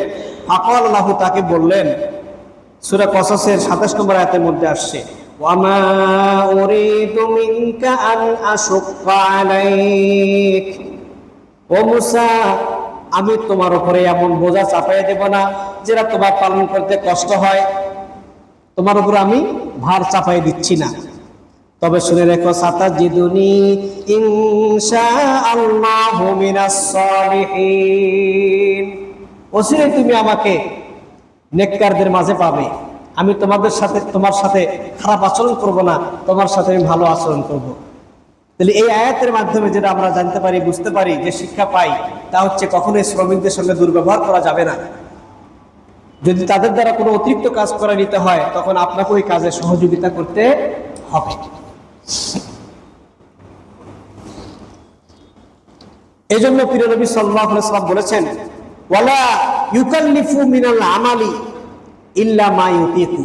Speaker 1: ফাকাল লাহু, তাকে বললেন, সূরা কসসের 27 নম্বর আয়াতের মধ্যে আসছে, ওয়ামা উরিদু মিনকা আন আশুক্কা আলাইক, ও মুসা, আমি তোমার উপরে এমন বোঝা চাপাই দেব না যেটা তোমার পালন করতে কষ্ট হয়। তোমার উপর আমি ভার চাপাই দিচ্ছি না। তবে শুনে রেখো, সাতাজিদুনি ইনশাআল্লাহু মিনাস সালিহিন, অচিরেই তুমি আমাকে নেককারদের মাঝে পাবে। আমি তোমার সাথে খারাপ আচরণ করব না, তোমার সাথে আমি ভালো আচরণ করব। তাহলে এই আয়াতের মাধ্যমে যেটা আমরা জানতে পারি, বুঝতে পারি, যে শিক্ষা পাই, তা হচ্ছে কখনোই শ্রমিকদের সঙ্গে দুর্ব্যবহার করা যাবে না। যদি তাদের দ্বারা কোনো অতিরিক্ত কাজ করে নিতে হয়, তখন আপনাকে ওই কাজে সহযোগিতা করতে হবে। এই জন্য প্রিয় নবী সাল্লাল্লাহু আলাইহি ওয়াসাল্লাম বলেছেন, ওয়ালা ইউকাল্লিফু মিনাল আমালি ইল্লা মা ইউতিকু,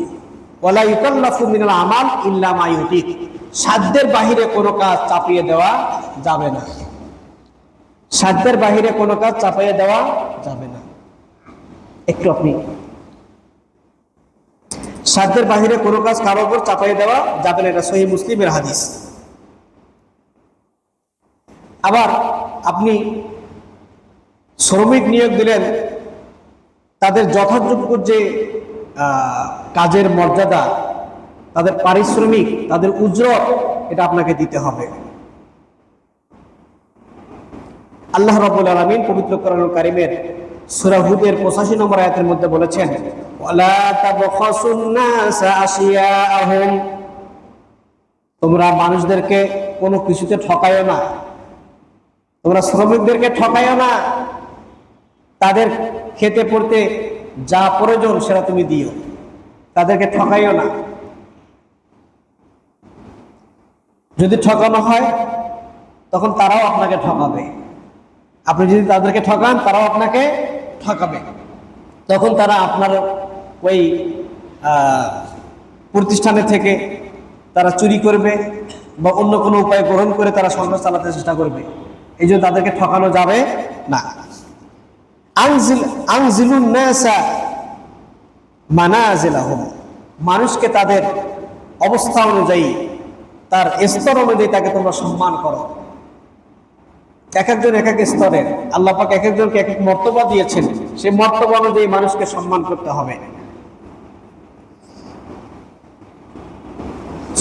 Speaker 1: ওয়ালা ইউকাল্লাফু মিনাল আমাল ইল্লা মা ইউতিক। সাধ্যের বাহিরে কোনো কাজ চাপিয়ে দেওয়া যাবে না। সাধ্যের বাহিরে কোনো কাজ চাপিয়ে দেওয়া যাবে না। একটু আপনি, সাধ্যের বাহিরে কোনো কাজ কারো উপর চাপিয়ে দেওয়া যাবে না, এটা সহিহ মুসলিমের হাদিস। আবার আপনি শ্রমিক নিয়োগ দিলেন, তাদের যথাযোগ্য যে কাজের মর্যাদা তাদের পারিশ্রমিক, তাদের উজরত এটা আপনাকে দিতে হবে। আল্লাহ রাব্বুল আলামিন পবিত্র কোরআনুল কারীমের সূরা হুদের 85 নম্বর আয়াতের মধ্যে বলেছেন, ওয়ালা তাবখাসুন নাসা আশিয়াআহুম, তোমরা মানুষদেরকে কোনো কিছুতে ঠকায়ও না, তোমরা শ্রমিকদেরকে ঠকায়ও না, তাদের খেতে পড়তে যা প্রয়োজন সেটা তুমি দিও, তাদেরকে ঠকাইও না। যদি ঠকানো হয় তখন তারাও আপনাকে ঠকাবে, আপনি যদি তাদেরকে ঠকান তারাও আপনাকে ঠকাবে, তখন তারা আপনার ওই প্রতিষ্ঠানে থেকে তারা চুরি করবে বা অন্য কোনো উপায় গ্রহণ করে তারা সংসার চালাতে চেষ্টা করবে। এই জন্য তাদেরকে ঠকানো যাবে না। আনজিলুন নাসা মানাজিলাহুম, মানুষকে তাদের অবস্থা অনুযায়ী, তার স্তর অনুযায়ী তাকে তোমরা সম্মান করো। এক একজন এক এক স্তরের, আল্লাহ পাক এক একজনকে এক এক মর্তবা দিয়েছেন, সেই মর্তবা অনুযায়ী মানুষকে সম্মান করতে হবে।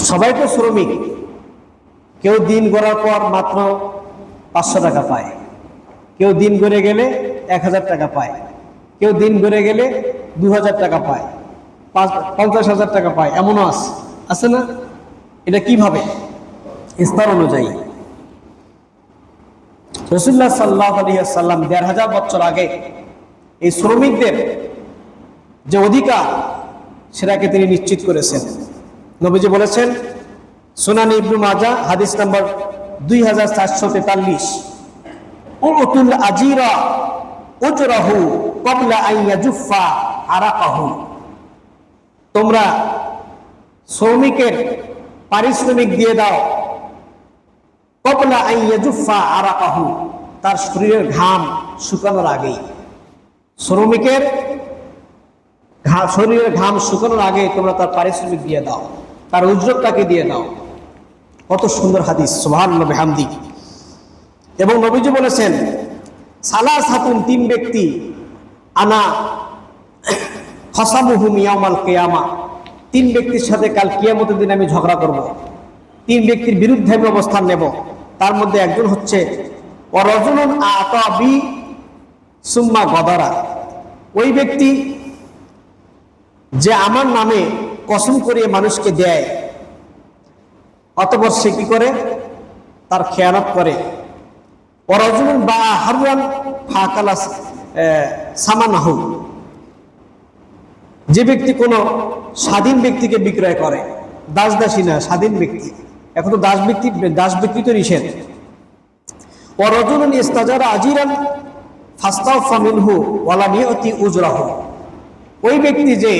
Speaker 1: সবাই তো শ্রমিক, কেউ দিন গড়ার পর মাত্র 500 টাকা পায়, কেউ দিন গড়ে গেলে 1000 টাকা পায়, কেউ দিন গড়ে গেলে 2000 টাকা পায়, 50,000 টাকা পায়, এমনও আছে না? এটা কিভাবে? স্তর অনুযায়ী। রাসূলুল্লাহ সাল্লাল্লাহু আলাইহি ওয়াসাল্লাম 1500 বছর আগে এই শ্রমিকদের যে অধিকার সেটাকে তিনি নিশ্চিত করেছেন। নবীজি বলেছেন, সুনান ইবনে মাজাহ হাদিস নাম্বার 2443, উতুল আজিরা উজরাহু ক্বাবলা আন ইয়াজুফা আরাকাহু, তোমরা শ্রমিকের পারিশ্রমিক দিয়ে দাও ক্বাবলা আন ইয়াজুফা আরাকাহু, তার শরীরের ঘাম শুকানোর আগেই। শ্রমিকের শরীরের ঘাম শুকানোর আগে তোমরা তার পারিশ্রমিক দিয়ে দাও, তার উজরতটাকে দিয়ে দাও। কত সুন্দর হাদিস, সুবহানাল্লাহ বিহামদি। এবং নবীজি বলেছেন, সালাসাতুন, 3 ব্যক্তি, আনা খাসামুহুম ইয়াউমাল কিয়ামা, 3 ব্যক্তির সাথে কাল কিয়ামতের দিন আমি ঝগড়া করব, 3 ব্যক্তির বিরুদ্ধে আমি অবস্থান নেব। তার মধ্যে একজন হচ্ছে ওয়ারাজুলুন আতাবি সুম্মা গদারা, ওই ব্যক্তি যে আমার নামে কসম করিয়ে মানুষকে দেয়, অতঃপর সে কি করে? তার খেয়ানত করে। ওয়ারাজুলুন বা হাররান ফাকালা সামানাহু, যে ব্যক্তি কোনো স্বাধীন ব্যক্তিকে বিক্রয় করে, দাসদাসী না, স্বাধীন ব্যক্তি, এখন তো দাস ব্যক্তি তো নিষেধ। ওয়ারাজুলুন ইস্তাজারা আজিরান ফাস্তাওফা মিনহু ওয়া লাম ইউতি উজরাহু, ওই ব্যক্তি যে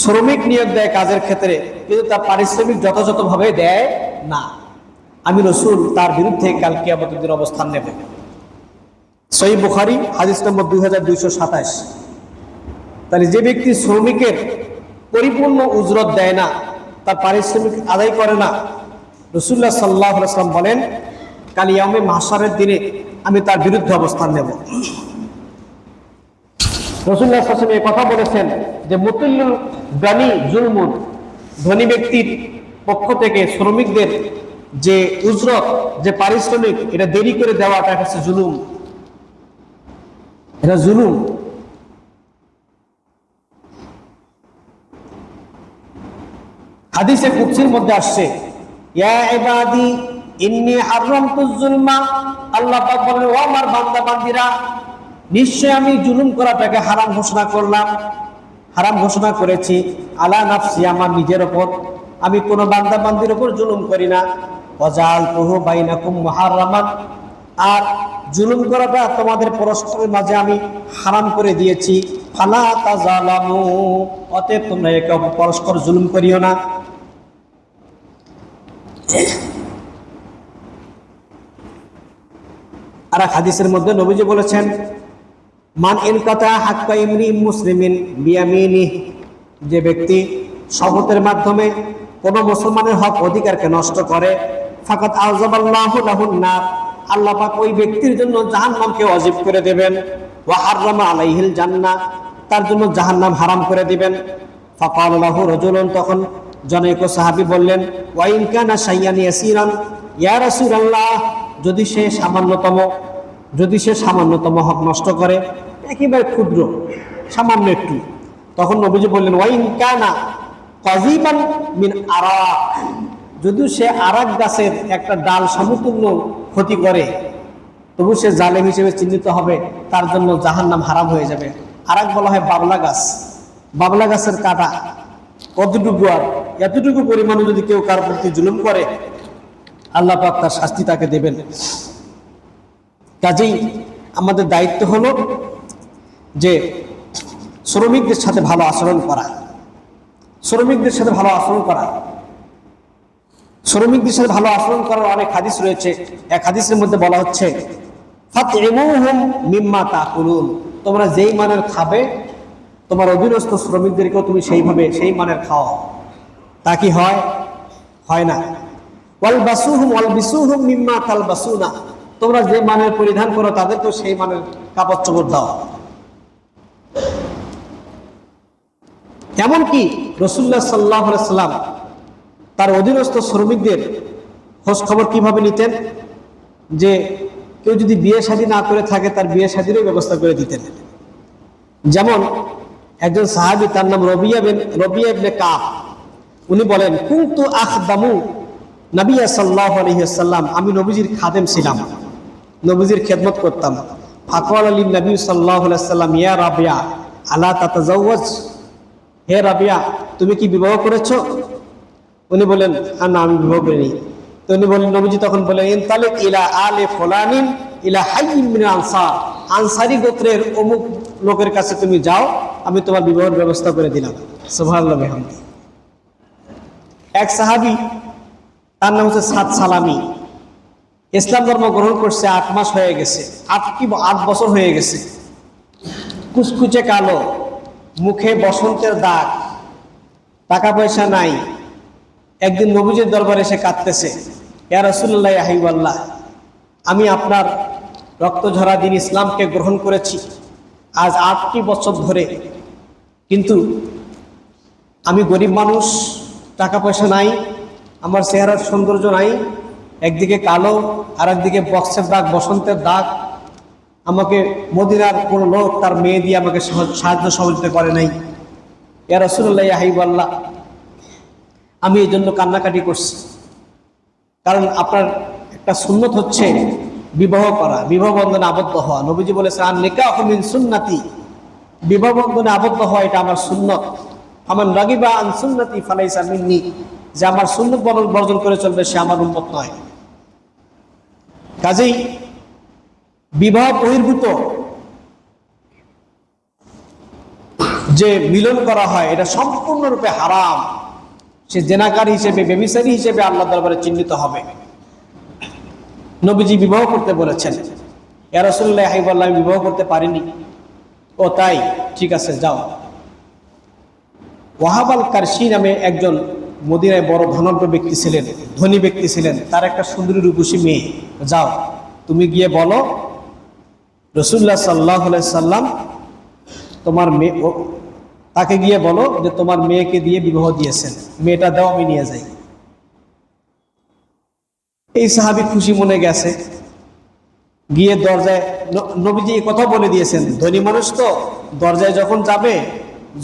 Speaker 1: শ্রমিক নিয়োগ দেয় কাজের ক্ষেত্রে, কিন্তু তার পারিশ্রমিক যথাযথভাবে দেয় না, আমি রাসূল তার বিরুদ্ধে কাল কিয়ামতের দিন অবস্থান নেব। সহিহ বুখারী হাদিস নম্বর 2227। তাহলে যে ব্যক্তি শ্রমিকের পরিপূর্ণ উজরত দেয় না, তার পারিশ্রমিক আদায় করে না, রাসূলুল্লাহ সাল্লাল্লাহু আলাইহি ওয়াসাল্লাম বলেন কাল ইয়াউমে মাহশারের দিনে আমি তার বিরুদ্ধে অবস্থান নেব। রাসূলুল্লাহ সাল্লাল্লাহু আলাইহি ওয়াসাল্লাম এই কথা বলেছেন যে মুতিল্লুল গানি জুলমুন, ধনী ব্যক্তির পক্ষ থেকে শ্রমিকদের যে উজরত, যে পারিশ্রমিক, এটা দেরি করে দেওয়াটা হচ্ছে জুলুম, এটা জুলুম। হাদিসে কুদসির মধ্যে আসছে, ইয়া ইবাদি ইন্নী হারামতুজ জুলমা, আল্লাহ পাক বলেন, ও আমার বান্দা বান্দীরা, নিশ্চয় আমি জুলুম করাটাকে হারাম ঘোষণা করলাম, হারাম ঘোষণা করেছি, আলা নাফসি, আমার নিজের উপর, আমি কোনো বান্দা বান্দির উপর জুলুম করি না। ওয়াজালতুহু বাইনাকুম মুহাররামান, আর জুলুম করাটা তোমাদের পরস্পরের মাঝে আমি হারাম করে দিয়েছি। ফালা তাজালামু, অতএব তোমরা একে অপর পরস্পর জুলুম করিও না। আর এক হাদিসের মধ্যে নবীজি বলেছেন, মান ইনকাতা হাক্কা ইমরিইন মুসলিমিন বিয়ামিনিহি, যে ব্যক্তি শপথের মাধ্যমে কোন মুসলমানের হক অধিকারকে নষ্ট করে, ফাকাত আযযাবাল্লাহু লাহুন নার, আল্লাহ পাক ওই ব্যক্তির জন্য জাহান্নামকে ওয়াজিব করে দেবেন। ওয়া হাররামা আলাইহিল জান্নাহ, তার জন্য জাহান্নাম হারাম করে দিবেন। ফাকাল লাহু রাজুলুন, তখন জনৈক সাহাবী বললেন, ওয়া ইন কানা শাইয়ান ইয়াসিরান ইয়া রাসূলুল্লাহ, যদি সে সামান্যতম হক নষ্ট করে, একেবারে ক্ষুদ্র, সামান্য একটু, তখন নবীজি বললেন, ওয়া ইন কানা কাযিবান মিন আরাক, যদি সে আরাক গাছের একটা ডাল সমতুল্য ক্ষতি করে, তবু সে জালেম হিসেবে চিহ্নিত হবে, তার জন্য জাহান্নাম হারাম হয়ে যাবে। আরাক বলা হয় বাবলা গাছ, বাবলা গাছের কাটা কতটুকু, আর এতটুকু পরিমাণে যদি কেউ কার প্রতি জুলুম করে, আল্লাহ পাক তার শাস্তি তাকে দেবেন। কাজেই আমাদের দায়িত্ব হলো যে শ্রমিকদের সাথে ভালো আচরণ করা, শ্রমিকদের সাথে ভালো আচরণ করা। শ্রমিকদের সাথে ভালো আচরণ করার অনেক হাদিস রয়েছে। এক হাদিসের মধ্যে বলা হচ্ছে, ফাতইমুহুম মিম্মা তাকুলুন, তোমরা যেই মানের খাবে, তোমার অধীনস্থ শ্রমিকদেরকেও তুমি সেই মানের খাও। তা কি হয়? হয় না। ওয়ালবিসুহুম মিম্মা তালবাসুনা, তোমরা যে মানের পরিধান করো তাদেরকেও সেই মানের কাপড় চোপড় দাও। এমনকি রাসূলুল্লাহ সাল্লাল্লাহু আলাইহি সাল্লাম তার অধীনস্থ শ্রমিকদের খোঁজ খবর কিভাবে নিতেন, যে কেউ যদি বিয়ে শাদী না করে থাকে তার বিয়ে শাদীরও ব্যবস্থা করে দিতেন। যেমন একজন সাহাবী, তার নাম রবিয়া ইবনে কাব, উনি বলেন, কুনতু আখদামু নবী সাল্লাল্লাহু আলাইহি ওয়াসাল্লাম, আমি নবীজির খাদেম ছিলাম, নবীজির খেদমত করতাম। ফাকাল আলী নবী সাল্লাল্লাহু আলাইহি ওয়াসাল্লাম, ইয়া রাবিয়া আলা তাতাজাওয়াজ, হে রাবিয়া তুমি কি বিবাহ করেছো? উনি বলেন, না আমি বিবাহ করিনি। তো উনি বলেন, নবীজি তখন বলেন, ইনতালিক ইলা আলে ফুলানিন ইলা হাইয়্যিন মিন আনসার, আনসারী গোত্রের অমুক লোকের কাছে তুমি যাও, আমি তোমার বিবাহের ব্যবস্থা করে দিলাম। সুবহানাল্লাহ বিহামদি। এক সাহাবী, তার নাম হচ্ছে সাদ সালামি, ইসলাম ধর্ম গ্রহণ করছে 8 মাস হয়ে গেছে, 8 বছর হয়ে গেছে, কুচকুচে কালো, মুখে বসন্তের দাগ, টাকা পয়সা নাই। একদিন নবীজির দরবারে এসে কাঁদতেছে, ইয়া রাসূলুল্লাহ ইয়া হাবিবাল্লাহ, আমি আপনার রক্ত ঝরা দিন ইসলামকে গ্রহণ করেছি আজ 8টি বছর ধরে, কিন্তু আমি গরিব মানুষ, টাকা পয়সা নাই, আমার চেহারার সৌন্দর্য নাই, একদিকে কালো আর একদিকে বক্সের দাগ, বসন্তের দাগ, আমাকে মদিনার কোনো লোক তার মেয়ে দিয়ে আমাকে সাহায্য সহযোগিতা করে নাই। ইয়া রাসূলুল্লাহ ইয়া হাবিবাল্লাহ, আমি এই জন্য কান্নাকাটি করছি, কারণ আপনার একটা সুন্নত হচ্ছে বিবাহ করা, বিবাহ বন্ধনে আবদ্ধ হওয়া। নবীজি বলেছে, আন নিকাহু মিন সুন্নতি, বিবাহ বন্ধনে আবদ্ধ হওয়া এটা আমার সুন্নত। আমার রাগিবা আন সুন্নতি ফালাইসা মিন্নি, যে আমার সুন্নত বর্জন করে চলবে সে আমার উম্মত নয়। কাজেই বিবাহ বহির্ভূত যে মিলন করা হয় এটা সম্পূর্ণরূপে হারাম। সে জেনাকারী হিসেবে, ব্যভিচারী হিসেবে আল্লাহ দরবারে চিহ্নিত হবে। নবীজি বিবাহ করতে বলেছেন। ইয়া রাসূলুল্লাহ ইয়া হাবিবাল্লাহ, আমি বিবাহ করতে পারিনি। ও তাই, ঠিক আছে যাও। ওয়াহাব আল কারশি নামে একজন মদিনায় বড় ধনাঢ্য ব্যক্তি ছিলেন, ধনী ব্যক্তি ছিলেন, তার একটা সুন্দরী রূপসী মেয়ে, যাও তুমি গিয়ে বলো রাসূলুল্লাহ সাল্লাল্লাহু আলাইহি সাল্লাম তোমার মেয়ে, তাকে গিয়ে বলো যে তোমার মেয়েকে দিয়ে বিবাহ দিয়েছেন, মেয়েটা দাও আমি নিয়ে যাই। এই সাহাবী খুশি মনে গেছে, গিয়ে দরজায়, নবীজি এই কথা বলে দিয়েছেন, ধনী মানুষ তো, দরজায় যখন যাবে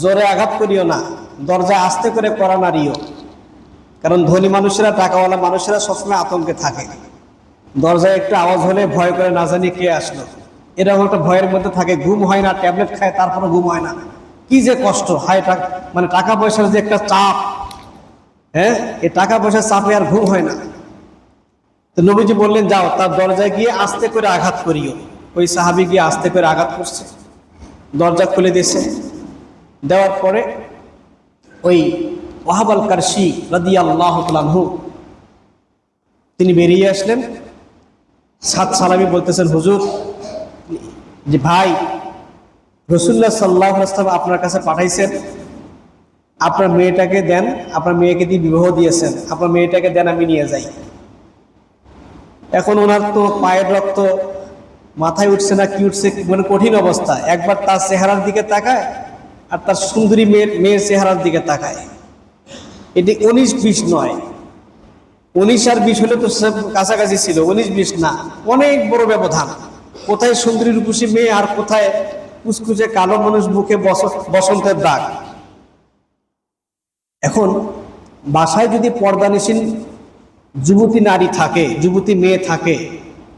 Speaker 1: জোরে আঘাত করিও না, দরজায় আস্তে করে কড়া নাড়িও, কারণ ধনী মানুষেরা, টাকাওয়ালা মানুষেরা সবসময় আতঙ্কে থাকে। দরজায় একটু আওয়াজ হলে ভয় করে, না জানি কে আসলো, এরকম একটা ভয়ের মধ্যে থাকে, ঘুম হয় না, ট্যাবলেট খায় তারপরে ঘুম হয় না, কি যে কষ্ট হয়। মানে টাকা পয়সার যে একটা চাপ, হ্যাঁ, এই টাকা পয়সার চাপে আর ঘুম হয় না। তো নবীজি বললেন, যাও তার দরজায় গিয়ে আস্তে করে আঘাত করিও। ওই সাহাবী গিয়ে আস্তে করে আঘাত করছে, দরজা খুলে দিয়েছে। দেওয়ার পরে ওই ওয়াহাব আল কারশি রাদিয়াল্লাহু তাআলা আনহু তিনি বেরিয়ে আসলেন। সাদ সালামি বলতেছেন, হুজুর, যে ভাই রাসূলুল্লাহ সাল্লাল্লাহু আলাইহি ওয়াসাল্লাম আপনার কাছে পাঠাইছেন, আপনার মেয়েটাকে দেন, আপনার মেয়েকে দিয়ে বিবাহ দিয়েছেন, আপনার মেয়েটাকে দেন আমি নিয়ে যাই। এখন ওনার তো পায়ের রক্ত মাথায় উঠছে না কি উঠছে, মানে কঠিন অবস্থা। একবার তার চেহারার দিকে তাকায়, আর তার সুন্দরী মেয়ের চেহারার দিকে তাকায়। এটি 19-20 নয়, 19 আর 20 হলে তো সব কাছাকাছি ছিল, 19-20 না, অনেক বড় ব্যবধান। কোথায় সুন্দরী রূপসী মেয়ে আর কোথায় কুচকুচে কালো মানুষ, মুখে বসন্তের দাগ। এখন বাসায় যদি পর্দানিসীন যুবতী নারী থাকে, যুবতী মেয়ে থাকে,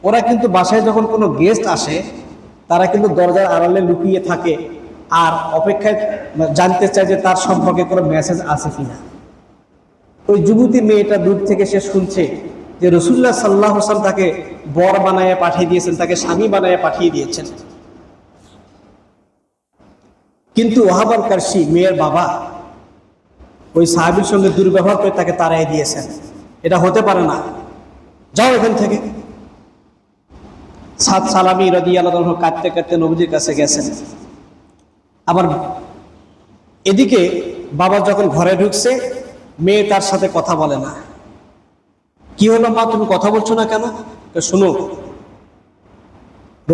Speaker 1: ওরা কিন্তু বাসায় যখন কোনো গেস্ট আসে তারা কিন্তু দরজার আড়ালে লুকিয়ে থাকে আর অপেক্ষায় জানতে চায় যে তার সম্পর্কে কোনো মেসেজ আছে কিনা। ওই যুবতী মেয়েটা দূর থেকে সে শুনছে যে রাসূলুল্লাহ সাল্লাল্লাহু আলাইহি ওয়াসাল্লাম তাকে বর বানায় পাঠিয়ে দিয়েছেন, তাকে স্বামী বানায় পাঠিয়ে দিয়েছেন। কিন্তু ওয়াহাব আল কারশী মেয়ের বাবা ওই সাহাবীর সঙ্গে দুর্ব্যবহার করে তাকে তাড়িয়ে দিয়েছেন। এটা হতে পারে না, যাও এখান থেকে। সাদ সালামী রাদিয়াল্লাহু আনহু কাঁদতে কাঁদতে নবীজির কাছে গেছেন। আবার এদিকে বাবা যখন ঘরে ঢুকছে, মেয়ে তার সাথে কথা বলে না। কি হলো মা, তুমি কথা বলছো না কেন? শুনো,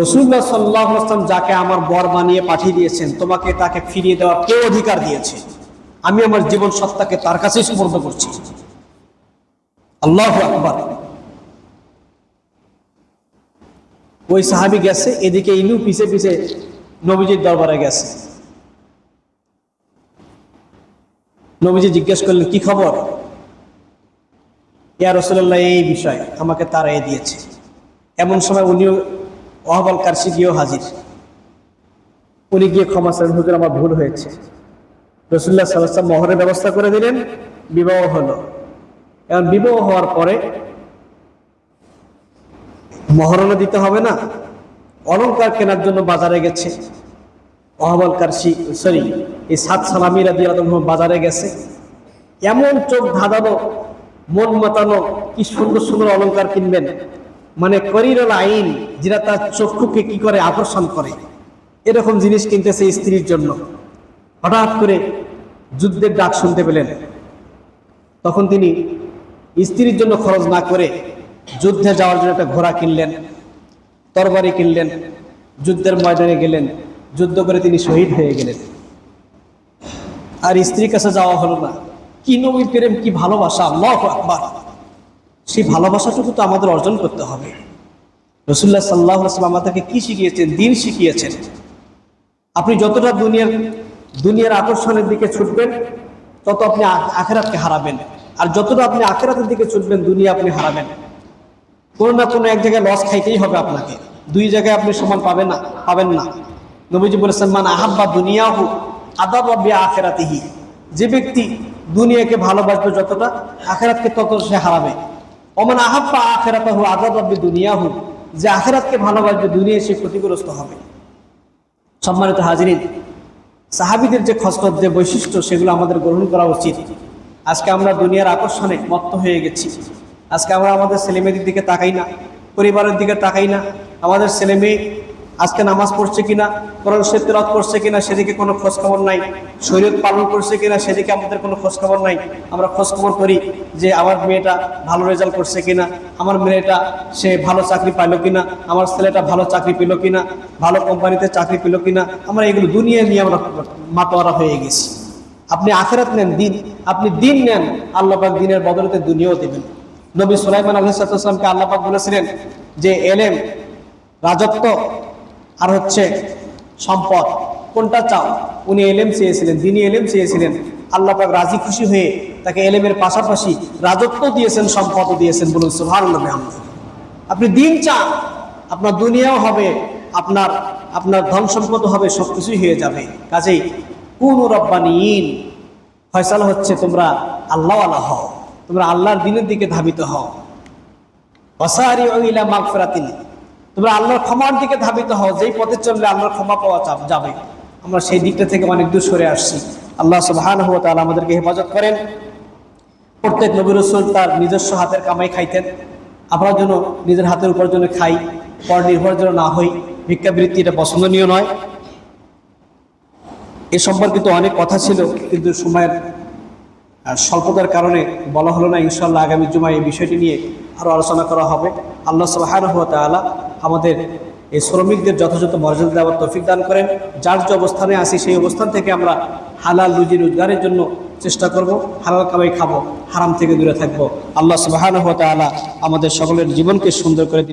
Speaker 1: রাসূলুল্লাহ সাল্লাল্লাহু আলাইহি ওয়াসাল্লাম যাকে আমার বর বানিয়ে পাঠিয়ে দিয়েছেন, তোমাকে তাকে ফিরিয়ে দেওয়ার কে অধিকার দিয়েছে? আমি আমার জীবন সত্তাকে তার কাছেই সুপর্দ করছি। আল্লাহু আকবার। ওই সাহাবী গেছে, এদিকে ইনু পিছে পিছে নবীজির দরবারে গেছে। নবীজি জিজ্ঞেস করলেন, কি খবর? ইয়া রাসূলুল্লাহ, এই বিষয় আমাকে তাড়িয়ে দিয়েছে। এমন সময় উনিও ওয়াহাব আল কারশী গিয়েও হাজির। উনি গিয়ে ক্ষমা চাইলেন, হুজুর আমার ভুল হয়েছে। রাসূলুল্লাহ সাল্লাল্লাহু আলাইহি ওয়াসাল্লাম মোহরের ব্যবস্থা করে দিলেন, বিবাহ হলো। এখন বিবাহ হওয়ার পরে মহরণও দিতে হবে না, অলংকার কেনার জন্য বাজারে গেছে ওয়াহাব আল কারশী, এই সাদ সালামী রাদিয়াল্লাহু আনহু বাজারে গেছে। এমন চোখ ধাঁধানো, মন মাতানো, কি সুন্দর সুন্দর অলংকার কিনবেন, মানে করিরুল আইন, যেটা তার চক্ষুকে কি করে আকর্ষণ করে, এরকম জিনিস কিনতেছে স্ত্রীর জন্য। হঠাৎ করে যুদ্ধের ডাক শুনতে পেলেন। তখন তিনি স্ত্রীর জন্য খরচ না করে যুদ্ধে যাওয়ার জন্য একটা ঘোড়া কিনলেন, তরবারি কিনলেন, যুদ্ধের ময়দানে গেলেন, যুদ্ধ করে তিনি শহীদ হয়ে গেলেন। আর স্ত্রীর কাছে যাওয়া হলো না। কি নবী প্রেম, কি ভালোবাসা! আল্লাহু আকবার। সেই ভালোবাসাটুকু তো আমাদের অর্জন করতে হবে। রাসূলুল্লাহ সাল্লাল্লাহু আলাইহি ওয়াসাল্লাম আমাদেরকে কি শিখিয়েছেন? দিন শিখিয়েছেন। আপনি যতটা দুনিয়ার আকর্ষণের দিকে ছুটবেন, তত আপনি আখিরাতকে হারাবেন। আর যতটা আপনি আখিরাতের দিকে ছুটবেন, দুনিয়া আপনি হারাবেন। কোনো না কোনো এক জায়গায় লস খাইতেই হবে আপনাকে। দুই জায়গায় আপনি সমান পাবেন না। নবীজি বলেছেন, মান আহাব্বা দুনিয়াহু আদাবা বিআখিরাতিহি। যে ব্যক্তি দুনিয়াকে ভালোবাসবে যতটা, আখিরাতকে তত সে হারাবে। ওমান আহাব্বা আখিরাতাহু আদাবা বিদুনিয়াহু। যে আখিরাতকে ভালোবাসবে, দুনিয়ায় সে ক্ষতিগ্রস্ত হবে। সম্মানিত হাজিরিন, সাহাবীদের যে খসলত, যে বৈশিষ্ট্য, সেগুলো আমাদের গ্রহণ করা উচিত। আজকে আমরা দুনিয়ার আকর্ষণে মত্ত হয়ে গেছি। আজকে আমরা আমাদের ছেলেমেয়েদের দিকে তাকাই না, পরিবারের দিকে তাকাই না। আমাদের ছেলেমেয়ে আজকে নামাজ পড়ছে কিনা, কোরআন শরীফ তেলাওয়াত করছে কিনা, সেদিকে কোনো খোঁজখবর নাই। শরীয়ত পালন করছে কিনা, সেদিকে আমাদের কোনো খোঁজখবর নাই। আমরা খোঁজখবর করি যে আমার মেয়েটা ভালো রেজাল্ট করছে কিনা, আমার মেয়েটা সে ভালো চাকরি পাইল কিনা, আমার ছেলেটা ভালো চাকরি পেল কিনা, ভালো কোম্পানিতে চাকরি পেল কিনা। আমরা এগুলো দুনিয়া নিয়ে আমরা মাতোয়ারা হয়ে গেছি। আপনি আখিরাত নেন, দিন, আপনি দিন নেন, আল্লাহ পাক দিনের বদলতে দুনিয়াও দেবেন। নবী সুলাইমান আলাইহিস সালামকে আল্লাহ পাক বলেছিলেন যে এলেম, রাজত্ব আর হচ্ছে সম্পদ, কোনটা চাও? উনি এলেম চেয়েছিলেন, দিনী এলেম চেয়েছিলেন। আল্লাহ পাক রাজি খুশি হয়ে তাকে এলেমের পাশাপাশি রাজত্ব দিয়েছেন, সম্পদও দিয়েছেন। বলুন সুবহানাল্লাহ। আপনি দিন চান, আপনার দুনিয়াও হবে, আপনার ধন সম্পদ হবে, সবকিছুই হয়ে যাবে। কাজেই কুনু রাব্বানিয়িন, ফয়সালা হচ্ছে তোমরা আল্লাহওয়ালা হও, তোমরা আল্লাহর দিনের দিকে ধাবিত হও। ওয়াসারিউ ইলা মাগফিরাতিন, তোমরা আল্লাহর ক্ষমার দিকে ধাবিত হও। যেই পথে চললে আল্লাহর ক্ষমা পাওয়া যাবে, আমরা সেই দিকটা থেকে অনেক দূর সরে আসছি। আল্লাহ সুবহানাহু ওয়া তাআলা আমাদেরকে হেফাজত করেন। প্রত্যেক নবী রাসূল তার নিজস্ব হাতের কামাই খাইতেন। আমরা যেন নিজের হাতের উপার্জনে খাই, পর নির্ভর যেন না হই। ভিক্ষাবৃত্তি এটা পছন্দনীয় নয়। এ সম্পর্কিত অনেক কথা ছিল, কিন্তু সময়ের স্বল্পতার কারণে বলা হলো না। ইনশাআল্লাহ আগামী জুমায় এই বিষয়টি নিয়ে আরও আলোচনা করা হবে। আল্লাহ সুবহানাহু ওয়া তাআলা আমাদের এই শ্রমিকদের যথাযথ মর্যাদা দেওয়ার তৌফিক দান করেন। যার যে অবস্থানে আছি সেই অবস্থান থেকে আমরা হালাল রুজি রোজগারের জন্য চেষ্টা করব, হালাল কামাই খাবো, হারাম থেকে দূরে থাকবো। আল্লাহ সুবহানাহু ওয়া তাআলা আমাদের সকলের জীবনকে সুন্দর করে